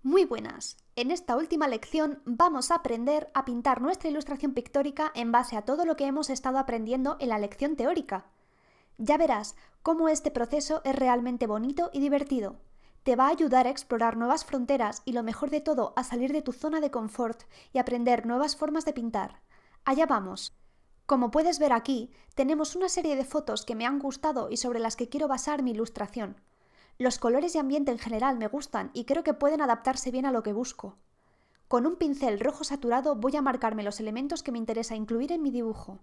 Muy buenas. En esta última lección vamos a aprender a pintar nuestra ilustración pictórica en base a todo lo que hemos estado aprendiendo en la lección teórica. Ya verás cómo este proceso es realmente bonito y divertido. Te va a ayudar a explorar nuevas fronteras y, lo mejor de todo, a salir de tu zona de confort y aprender nuevas formas de pintar. Allá vamos. Como puedes ver aquí, tenemos una serie de fotos que me han gustado y sobre las que quiero basar mi ilustración. Los colores y ambiente en general me gustan y creo que pueden adaptarse bien a lo que busco. Con un pincel rojo saturado voy a marcarme los elementos que me interesa incluir en mi dibujo.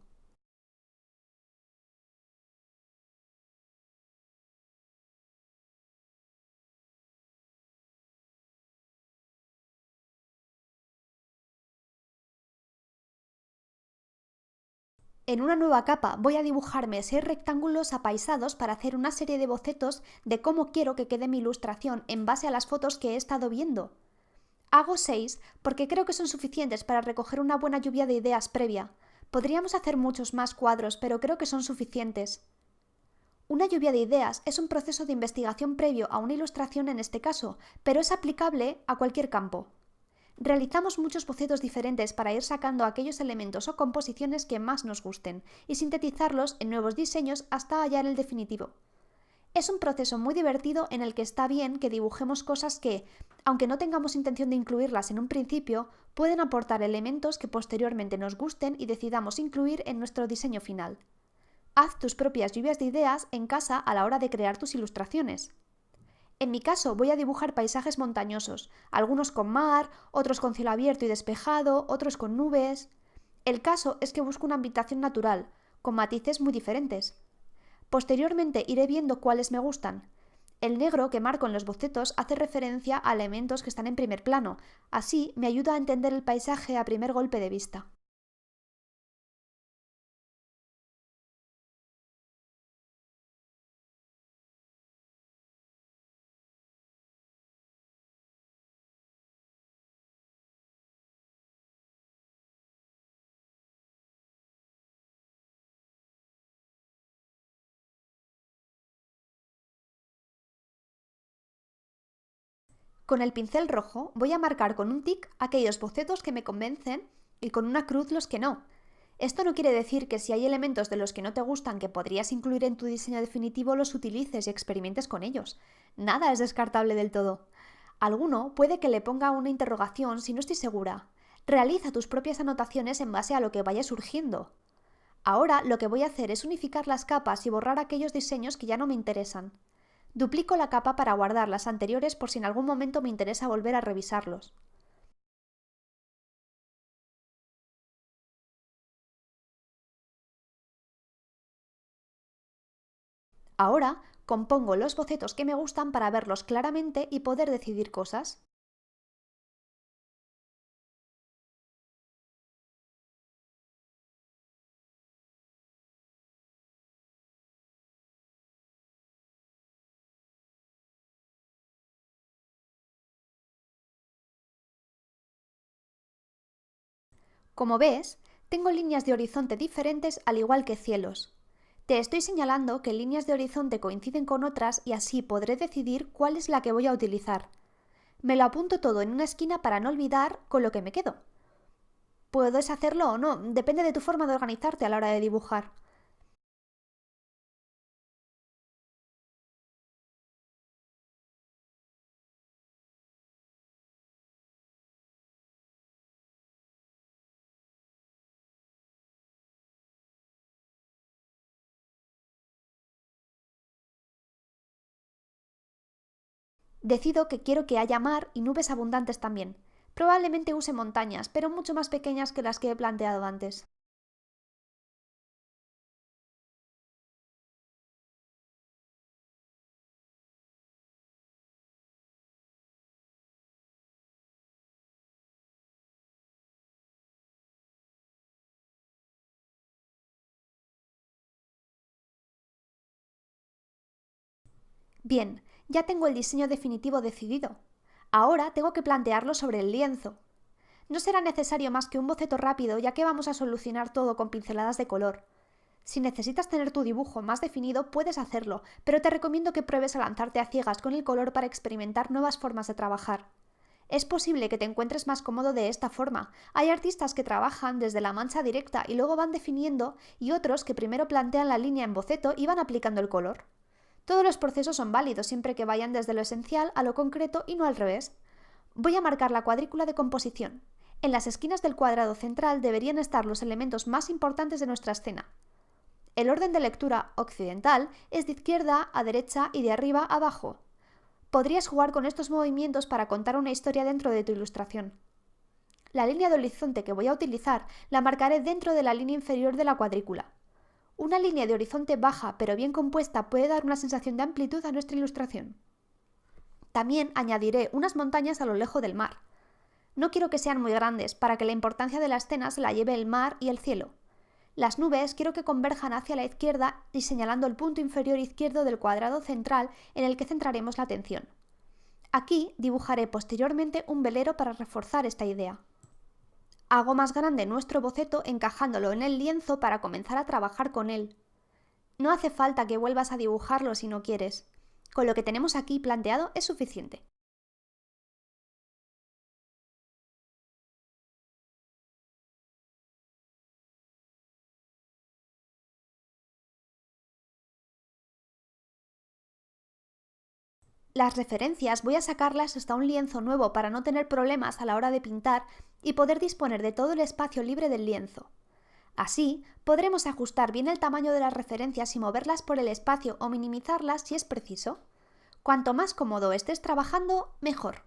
En una nueva capa voy a dibujarme 6 rectángulos apaisados para hacer una serie de bocetos de cómo quiero que quede mi ilustración en base a las fotos que he estado viendo. Hago 6 porque creo que son suficientes para recoger una buena lluvia de ideas previa. Podríamos hacer muchos más cuadros, pero creo que son suficientes. Una lluvia de ideas es un proceso de investigación previo a una ilustración en este caso, pero es aplicable a cualquier campo. Realizamos muchos bocetos diferentes para ir sacando aquellos elementos o composiciones que más nos gusten y sintetizarlos en nuevos diseños hasta hallar el definitivo. Es un proceso muy divertido en el que está bien que dibujemos cosas que, aunque no tengamos intención de incluirlas en un principio, pueden aportar elementos que posteriormente nos gusten y decidamos incluir en nuestro diseño final. Haz tus propias lluvias de ideas en casa a la hora de crear tus ilustraciones. En mi caso voy a dibujar paisajes montañosos, algunos con mar, otros con cielo abierto y despejado, otros con nubes. El caso es que busco una ambientación natural, con matices muy diferentes. Posteriormente iré viendo cuáles me gustan. El negro que marco en los bocetos hace referencia a elementos que están en primer plano, así me ayuda a entender el paisaje a primer golpe de vista. Con el pincel rojo voy a marcar con un tic aquellos bocetos que me convencen y con una cruz los que no. Esto no quiere decir que si hay elementos de los que no te gustan que podrías incluir en tu diseño definitivo los utilices y experimentes con ellos. Nada es descartable del todo. Alguno puede que le ponga una interrogación si no estoy segura. Realiza tus propias anotaciones en base a lo que vaya surgiendo. Ahora lo que voy a hacer es unificar las capas y borrar aquellos diseños que ya no me interesan. Duplico la capa para guardar las anteriores por si en algún momento me interesa volver a revisarlos. Ahora compongo los bocetos que me gustan para verlos claramente y poder decidir cosas. Como ves, tengo líneas de horizonte diferentes al igual que cielos. Te estoy señalando que líneas de horizonte coinciden con otras y así podré decidir cuál es la que voy a utilizar. Me lo apunto todo en una esquina para no olvidar con lo que me quedo. Puedes hacerlo o no, depende de tu forma de organizarte a la hora de dibujar. Decido que quiero que haya mar y nubes abundantes también. Probablemente use montañas, pero mucho más pequeñas que las que he planteado antes. Bien, ya tengo el diseño definitivo decidido. Ahora tengo que plantearlo sobre el lienzo. No será necesario más que un boceto rápido, ya que vamos a solucionar todo con pinceladas de color. Si necesitas tener tu dibujo más definido, puedes hacerlo, pero te recomiendo que pruebes a lanzarte a ciegas con el color para experimentar nuevas formas de trabajar. Es posible que te encuentres más cómodo de esta forma. Hay artistas que trabajan desde la mancha directa y luego van definiendo, y otros que primero plantean la línea en boceto y van aplicando el color. Todos los procesos son válidos siempre que vayan desde lo esencial a lo concreto y no al revés. Voy a marcar la cuadrícula de composición. En las esquinas del cuadrado central deberían estar los elementos más importantes de nuestra escena. El orden de lectura occidental es de izquierda a derecha y de arriba a abajo. Podrías jugar con estos movimientos para contar una historia dentro de tu ilustración. La línea de horizonte que voy a utilizar la marcaré dentro de la línea inferior de la cuadrícula. Una línea de horizonte baja pero bien compuesta puede dar una sensación de amplitud a nuestra ilustración. También añadiré unas montañas a lo lejos del mar. No quiero que sean muy grandes para que la importancia de la escena se la lleve el mar y el cielo. Las nubes quiero que converjan hacia la izquierda y señalando el punto inferior izquierdo del cuadrado central en el que centraremos la atención. Aquí dibujaré posteriormente un velero para reforzar esta idea. Hago más grande nuestro boceto encajándolo en el lienzo para comenzar a trabajar con él. No hace falta que vuelvas a dibujarlo si no quieres. Con lo que tenemos aquí planteado es suficiente. Las referencias voy a sacarlas hasta un lienzo nuevo para no tener problemas a la hora de pintar y poder disponer de todo el espacio libre del lienzo. Así, podremos ajustar bien el tamaño de las referencias y moverlas por el espacio o minimizarlas si es preciso. Cuanto más cómodo estés trabajando, mejor.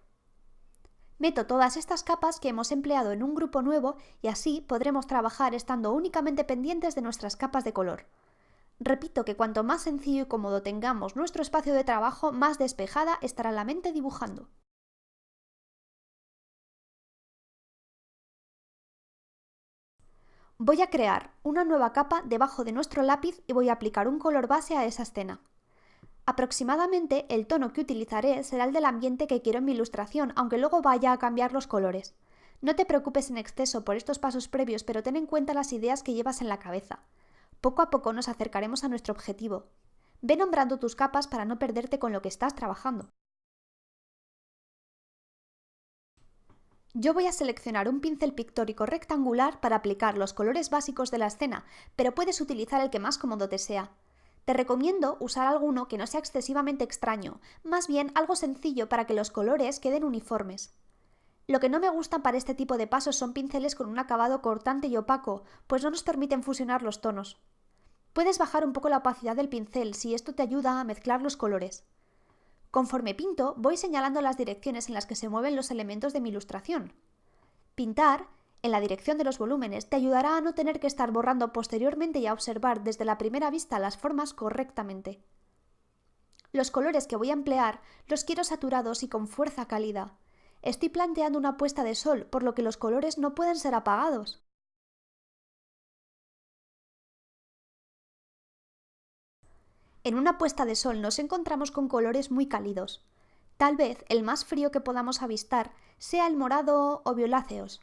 Meto todas estas capas que hemos empleado en un grupo nuevo y así podremos trabajar estando únicamente pendientes de nuestras capas de color. Repito que cuanto más sencillo y cómodo tengamos nuestro espacio de trabajo, más despejada estará la mente dibujando. Voy a crear una nueva capa debajo de nuestro lápiz y voy a aplicar un color base a esa escena. Aproximadamente el tono que utilizaré será el del ambiente que quiero en mi ilustración, aunque luego vaya a cambiar los colores. No te preocupes en exceso por estos pasos previos, pero ten en cuenta las ideas que llevas en la cabeza. Poco a poco nos acercaremos a nuestro objetivo. Ve nombrando tus capas para no perderte con lo que estás trabajando. Yo voy a seleccionar un pincel pictórico rectangular para aplicar los colores básicos de la escena, pero puedes utilizar el que más cómodo te sea. Te recomiendo usar alguno que no sea excesivamente extraño, más bien algo sencillo para que los colores queden uniformes. Lo que no me gusta para este tipo de pasos son pinceles con un acabado cortante y opaco, pues no nos permiten fusionar los tonos. Puedes bajar un poco la opacidad del pincel si esto te ayuda a mezclar los colores. Conforme pinto, voy señalando las direcciones en las que se mueven los elementos de mi ilustración. Pintar, en la dirección de los volúmenes, te ayudará a no tener que estar borrando posteriormente y a observar desde la primera vista las formas correctamente. Los colores que voy a emplear los quiero saturados y con fuerza cálida. Estoy planteando una puesta de sol, por lo que los colores no pueden ser apagados. En una puesta de sol nos encontramos con colores muy cálidos. Tal vez el más frío que podamos avistar sea el morado o violáceos.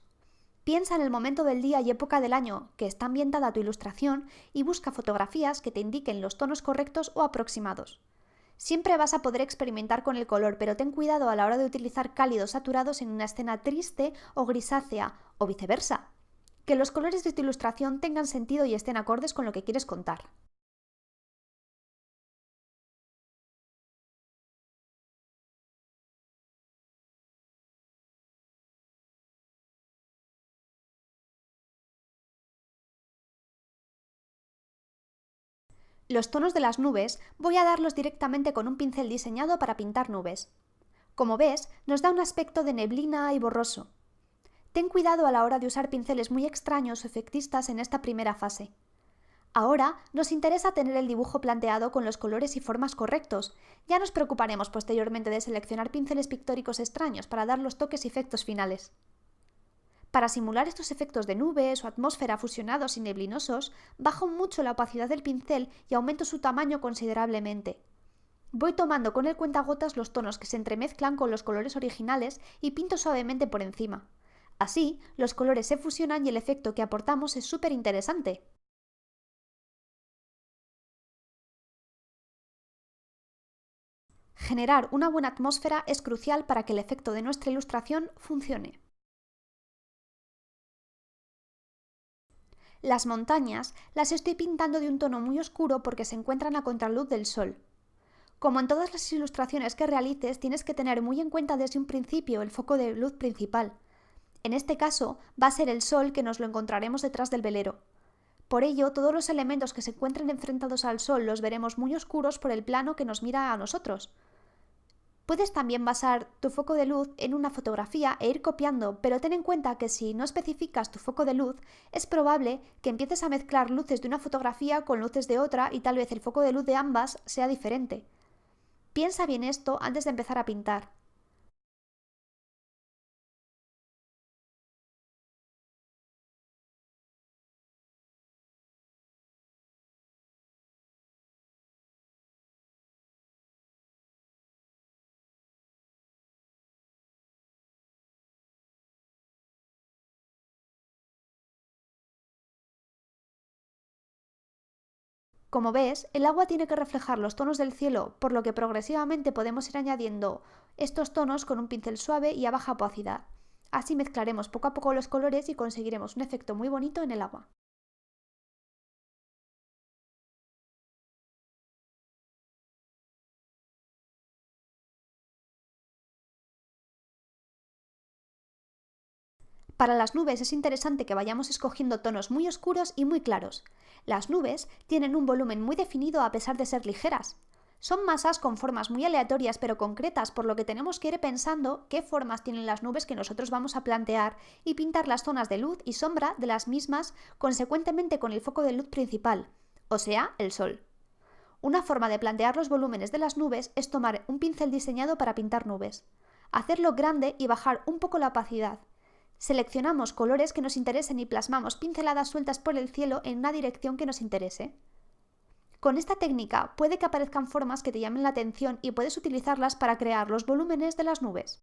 Piensa en el momento del día y época del año que está ambientada tu ilustración y busca fotografías que te indiquen los tonos correctos o aproximados. Siempre vas a poder experimentar con el color, pero ten cuidado a la hora de utilizar cálidos saturados en una escena triste o grisácea, o viceversa. Que los colores de tu ilustración tengan sentido y estén acordes con lo que quieres contar. Los tonos de las nubes voy a darlos directamente con un pincel diseñado para pintar nubes. Como ves, nos da un aspecto de neblina y borroso. Ten cuidado a la hora de usar pinceles muy extraños o efectistas en esta primera fase. Ahora nos interesa tener el dibujo planteado con los colores y formas correctos. Ya nos preocuparemos posteriormente de seleccionar pinceles pictóricos extraños para dar los toques y efectos finales. Para simular estos efectos de nubes o atmósfera fusionados y neblinosos, bajo mucho la opacidad del pincel y aumento su tamaño considerablemente. Voy tomando con el cuentagotas los tonos que se entremezclan con los colores originales y pinto suavemente por encima. Así, los colores se fusionan y el efecto que aportamos es súper interesante. Generar una buena atmósfera es crucial para que el efecto de nuestra ilustración funcione. Las montañas las estoy pintando de un tono muy oscuro porque se encuentran a contraluz del sol. Como en todas las ilustraciones que realices, tienes que tener muy en cuenta desde un principio el foco de luz principal. En este caso, va a ser el sol, que nos lo encontraremos detrás del velero. Por ello, todos los elementos que se encuentren enfrentados al sol los veremos muy oscuros por el plano que nos mira a nosotros. Puedes también basar tu foco de luz en una fotografía e ir copiando, pero ten en cuenta que si no especificas tu foco de luz, es probable que empieces a mezclar luces de una fotografía con luces de otra y tal vez el foco de luz de ambas sea diferente. Piensa bien esto antes de empezar a pintar. Como ves, el agua tiene que reflejar los tonos del cielo, por lo que progresivamente podemos ir añadiendo estos tonos con un pincel suave y a baja opacidad. Así mezclaremos poco a poco los colores y conseguiremos un efecto muy bonito en el agua. Para las nubes es interesante que vayamos escogiendo tonos muy oscuros y muy claros. Las nubes tienen un volumen muy definido a pesar de ser ligeras. Son masas con formas muy aleatorias pero concretas, por lo que tenemos que ir pensando qué formas tienen las nubes que nosotros vamos a plantear y pintar las zonas de luz y sombra de las mismas consecuentemente con el foco de luz principal, o sea, el sol. Una forma de plantear los volúmenes de las nubes es tomar un pincel diseñado para pintar nubes, hacerlo grande y bajar un poco la opacidad. Seleccionamos colores que nos interesen y plasmamos pinceladas sueltas por el cielo en una dirección que nos interese. Con esta técnica puede que aparezcan formas que te llamen la atención y puedes utilizarlas para crear los volúmenes de las nubes.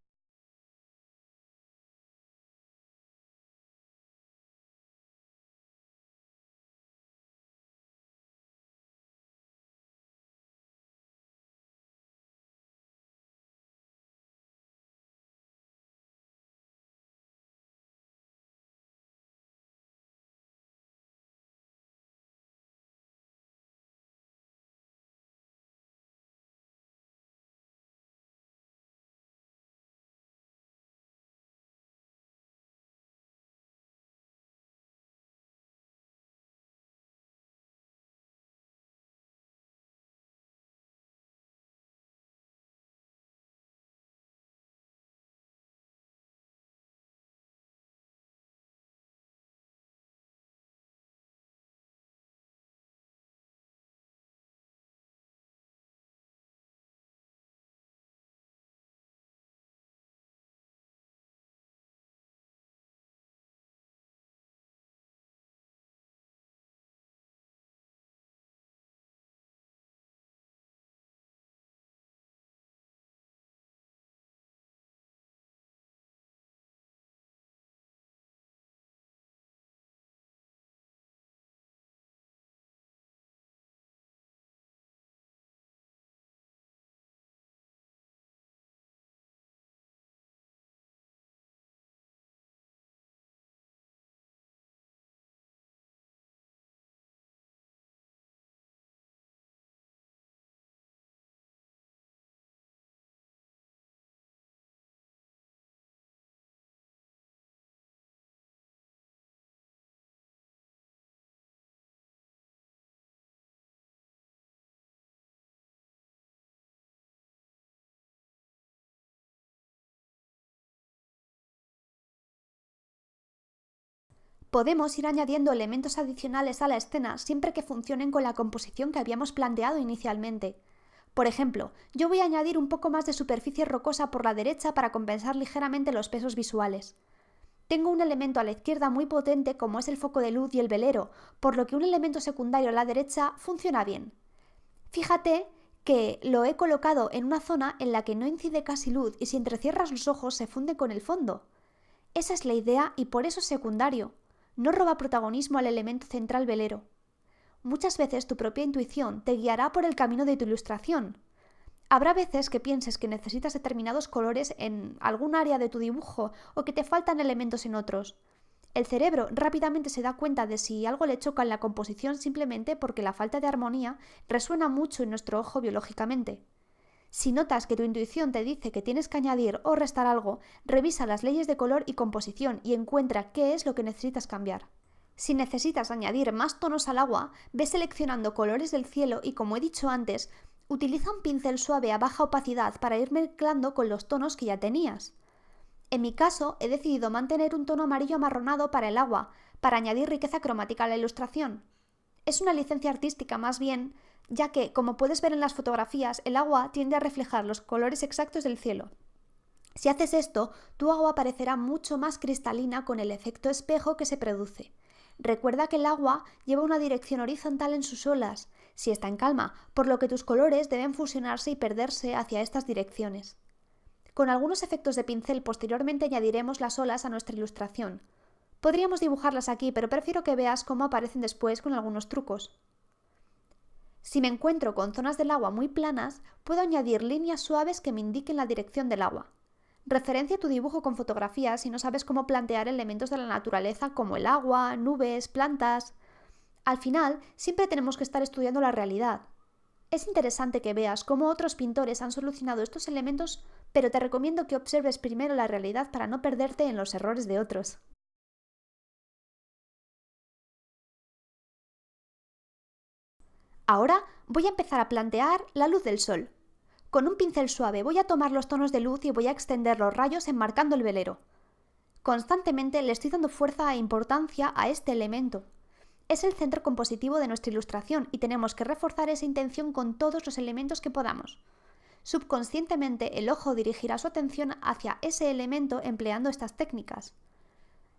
Podemos ir añadiendo elementos adicionales a la escena siempre que funcionen con la composición que habíamos planteado inicialmente. Por ejemplo, yo voy a añadir un poco más de superficie rocosa por la derecha para compensar ligeramente los pesos visuales. Tengo un elemento a la izquierda muy potente como es el foco de luz y el velero, por lo que un elemento secundario a la derecha funciona bien. Fíjate que lo he colocado en una zona en la que no incide casi luz y si entrecierras los ojos se funde con el fondo. Esa es la idea y por eso es secundario. No roba protagonismo al elemento central velero. Muchas veces tu propia intuición te guiará por el camino de tu ilustración. Habrá veces que pienses que necesitas determinados colores en algún área de tu dibujo o que te faltan elementos en otros. El cerebro rápidamente se da cuenta de si algo le choca en la composición simplemente porque la falta de armonía resuena mucho en nuestro ojo biológicamente. Si notas que tu intuición te dice que tienes que añadir o restar algo, revisa las leyes de color y composición y encuentra qué es lo que necesitas cambiar. Si necesitas añadir más tonos al agua, ve seleccionando colores del cielo y, como he dicho antes, utiliza un pincel suave a baja opacidad para ir mezclando con los tonos que ya tenías. En mi caso, he decidido mantener un tono amarillo amarronado para el agua, para añadir riqueza cromática a la ilustración. Es una licencia artística más bien, ya que, como puedes ver en las fotografías, el agua tiende a reflejar los colores exactos del cielo. Si haces esto, tu agua parecerá mucho más cristalina con el efecto espejo que se produce. Recuerda que el agua lleva una dirección horizontal en sus olas, si está en calma, por lo que tus colores deben fusionarse y perderse hacia estas direcciones. Con algunos efectos de pincel posteriormente añadiremos las olas a nuestra ilustración. Podríamos dibujarlas aquí, pero prefiero que veas cómo aparecen después con algunos trucos. Si me encuentro con zonas del agua muy planas, puedo añadir líneas suaves que me indiquen la dirección del agua. Referencia tu dibujo con fotografías si no sabes cómo plantear elementos de la naturaleza como el agua, nubes, plantas. Al final, siempre tenemos que estar estudiando la realidad. Es interesante que veas cómo otros pintores han solucionado estos elementos, pero te recomiendo que observes primero la realidad para no perderte en los errores de otros. Ahora voy a empezar a plantear la luz del sol. Con un pincel suave voy a tomar los tonos de luz y voy a extender los rayos enmarcando el velero. Constantemente le estoy dando fuerza e importancia a este elemento. Es el centro compositivo de nuestra ilustración y tenemos que reforzar esa intención con todos los elementos que podamos. Subconscientemente el ojo dirigirá su atención hacia ese elemento empleando estas técnicas.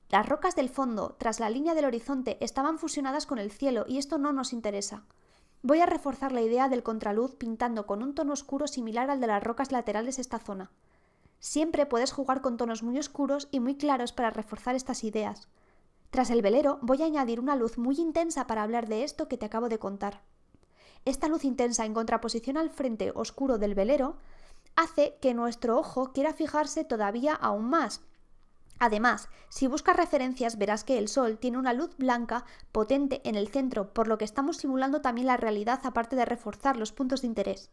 Las rocas del fondo, tras la línea del horizonte, estaban fusionadas con el cielo y esto no nos interesa. Voy a reforzar la idea del contraluz pintando con un tono oscuro similar al de las rocas laterales de esta zona. Siempre puedes jugar con tonos muy oscuros y muy claros para reforzar estas ideas. Tras el velero voy a añadir una luz muy intensa para hablar de esto que te acabo de contar. Esta luz intensa en contraposición al frente oscuro del velero hace que nuestro ojo quiera fijarse todavía aún más. Además, si buscas referencias verás que el sol tiene una luz blanca potente en el centro, por lo que estamos simulando también la realidad aparte de reforzar los puntos de interés.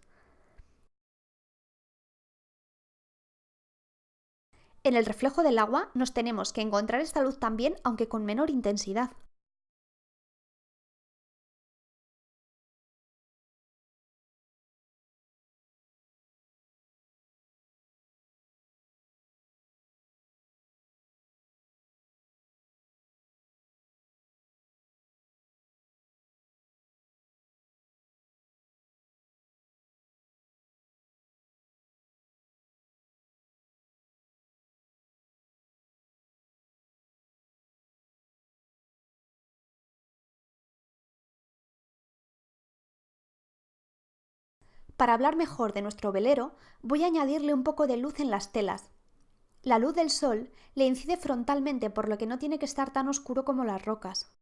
En el reflejo del agua nos tenemos que encontrar esta luz también, aunque con menor intensidad. Para hablar mejor de nuestro velero, voy a añadirle un poco de luz en las telas. La luz del sol le incide frontalmente, por lo que no tiene que estar tan oscuro como las rocas.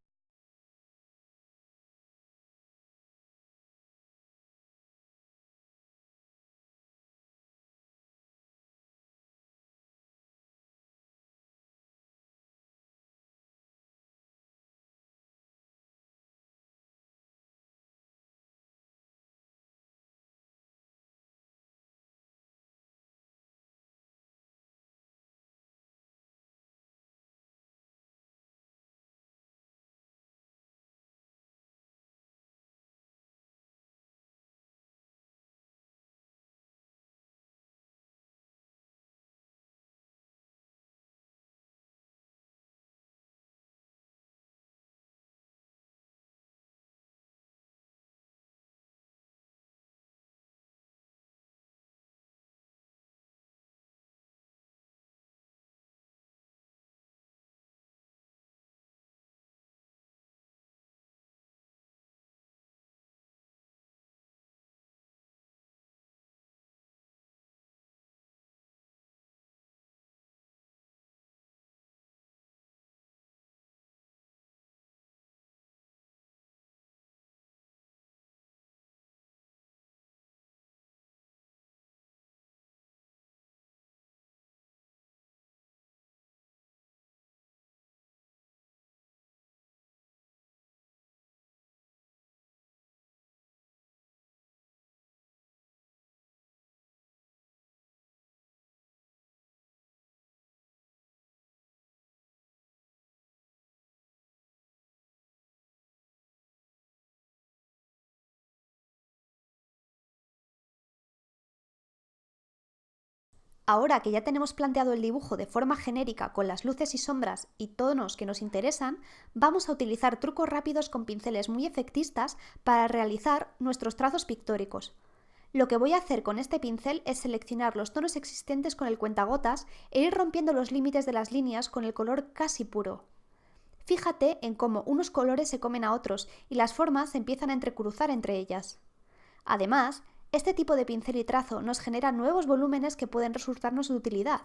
Ahora que ya tenemos planteado el dibujo de forma genérica con las luces y sombras y tonos que nos interesan, vamos a utilizar trucos rápidos con pinceles muy efectistas para realizar nuestros trazos pictóricos. Lo que voy a hacer con este pincel es seleccionar los tonos existentes con el cuentagotas e ir rompiendo los límites de las líneas con el color casi puro. Fíjate en cómo unos colores se comen a otros y las formas se empiezan a entrecruzar entre ellas. Además, este tipo de pincel y trazo nos genera nuevos volúmenes que pueden resultarnos de utilidad.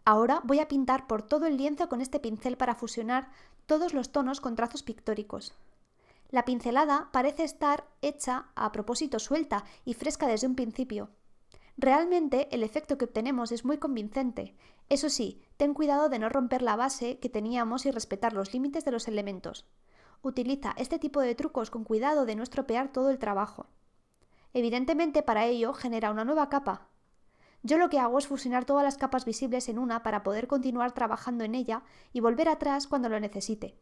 Ahora voy a pintar por todo el lienzo con este pincel para fusionar todos los tonos con trazos pictóricos. La pincelada parece estar hecha a propósito suelta y fresca desde un principio. Realmente el efecto que obtenemos es muy convincente. Eso sí, ten cuidado de no romper la base que teníamos y respetar los límites de los elementos. Utiliza este tipo de trucos con cuidado de no estropear todo el trabajo. Evidentemente, para ello genera una nueva capa. Yo lo que hago es fusionar todas las capas visibles en una para poder continuar trabajando en ella y volver atrás cuando lo necesite.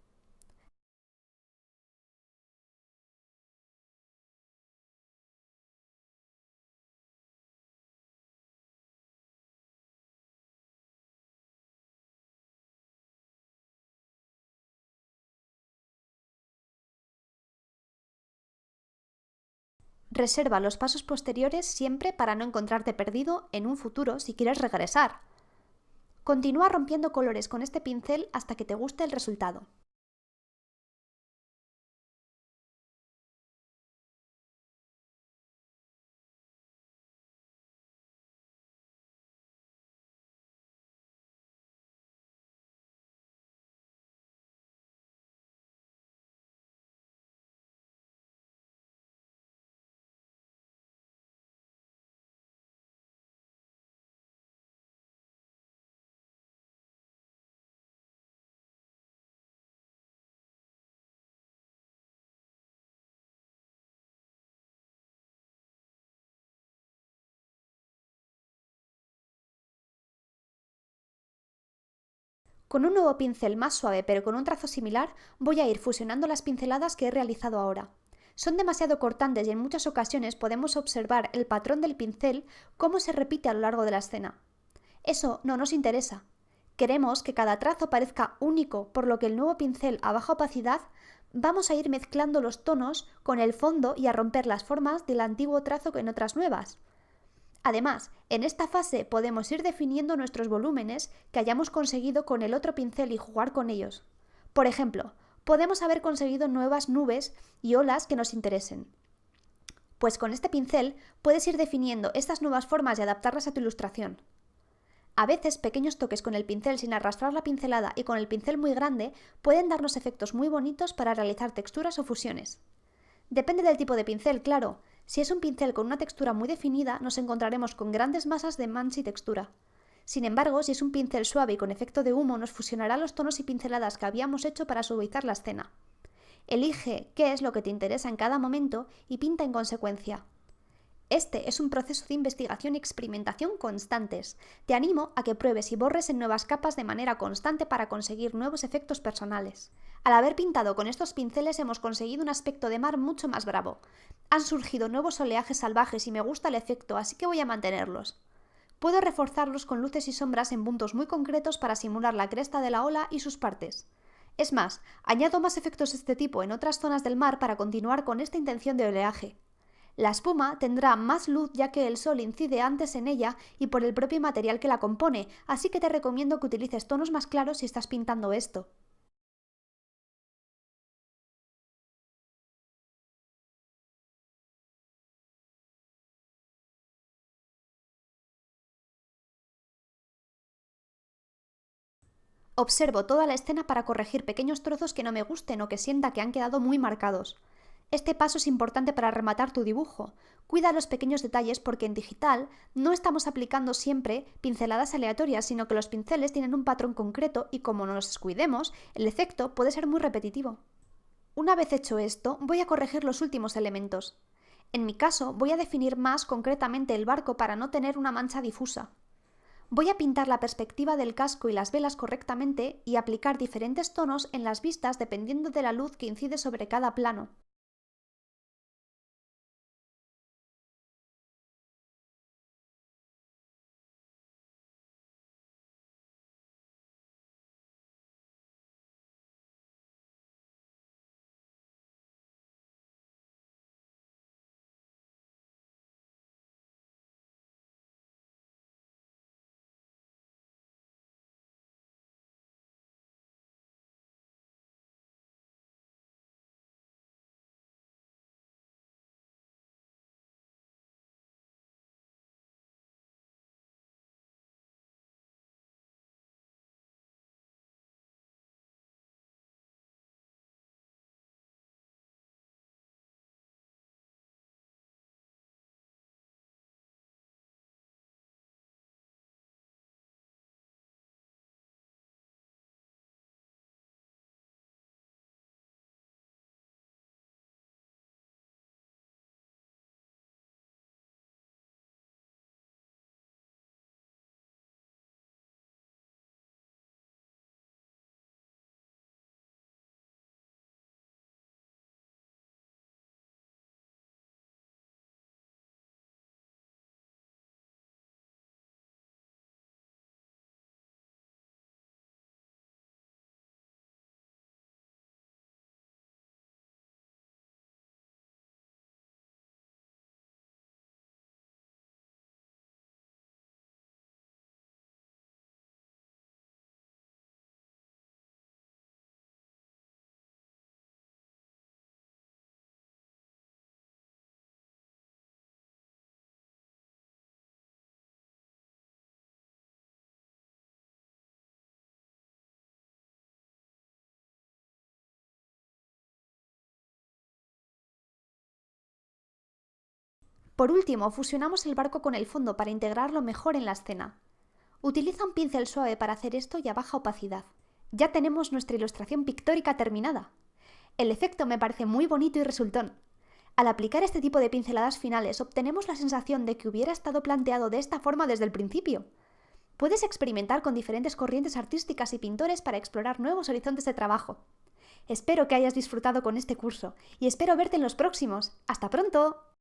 Reserva los pasos posteriores siempre para no encontrarte perdido en un futuro si quieres regresar. Continúa rompiendo colores con este pincel hasta que te guste el resultado. Con un nuevo pincel más suave pero con un trazo similar, voy a ir fusionando las pinceladas que he realizado ahora. Son demasiado cortantes y en muchas ocasiones podemos observar el patrón del pincel cómo se repite a lo largo de la escena. Eso no nos interesa. Queremos que cada trazo parezca único, por lo que el nuevo pincel a baja opacidad vamos a ir mezclando los tonos con el fondo y a romper las formas del antiguo trazo en otras nuevas. Además, en esta fase podemos ir definiendo nuestros volúmenes que hayamos conseguido con el otro pincel y jugar con ellos. Por ejemplo, podemos haber conseguido nuevas nubes y olas que nos interesen. Pues con este pincel puedes ir definiendo estas nuevas formas y adaptarlas a tu ilustración. A veces pequeños toques con el pincel sin arrastrar la pincelada y con el pincel muy grande pueden darnos efectos muy bonitos para realizar texturas o fusiones. Depende del tipo de pincel, claro. Si es un pincel con una textura muy definida, nos encontraremos con grandes masas de mancha y textura. Sin embargo, si es un pincel suave y con efecto de humo, nos fusionará los tonos y pinceladas que habíamos hecho para suavizar la escena. Elige qué es lo que te interesa en cada momento y pinta en consecuencia. Este es un proceso de investigación y experimentación constantes. Te animo a que pruebes y borres en nuevas capas de manera constante para conseguir nuevos efectos personales. Al haber pintado con estos pinceles hemos conseguido un aspecto de mar mucho más bravo. Han surgido nuevos oleajes salvajes y me gusta el efecto, así que voy a mantenerlos. Puedo reforzarlos con luces y sombras en puntos muy concretos para simular la cresta de la ola y sus partes. Es más, añado más efectos de este tipo en otras zonas del mar para continuar con esta intención de oleaje. La espuma tendrá más luz ya que el sol incide antes en ella y por el propio material que la compone, así que te recomiendo que utilices tonos más claros si estás pintando esto. Observo toda la escena para corregir pequeños trozos que no me gusten o que sienta que han quedado muy marcados. Este paso es importante para rematar tu dibujo. Cuida los pequeños detalles porque en digital no estamos aplicando siempre pinceladas aleatorias, sino que los pinceles tienen un patrón concreto y como no nos descuidemos, el efecto puede ser muy repetitivo. Una vez hecho esto, voy a corregir los últimos elementos. En mi caso, voy a definir más concretamente el barco para no tener una mancha difusa. Voy a pintar la perspectiva del casco y las velas correctamente y aplicar diferentes tonos en las vistas dependiendo de la luz que incide sobre cada plano. Por último, fusionamos el barco con el fondo para integrarlo mejor en la escena. Utiliza un pincel suave para hacer esto y a baja opacidad. Ya tenemos nuestra ilustración pictórica terminada. El efecto me parece muy bonito y resultón. Al aplicar este tipo de pinceladas finales, obtenemos la sensación de que hubiera estado planteado de esta forma desde el principio. Puedes experimentar con diferentes corrientes artísticas y pintores para explorar nuevos horizontes de trabajo. Espero que hayas disfrutado con este curso y espero verte en los próximos. ¡Hasta pronto!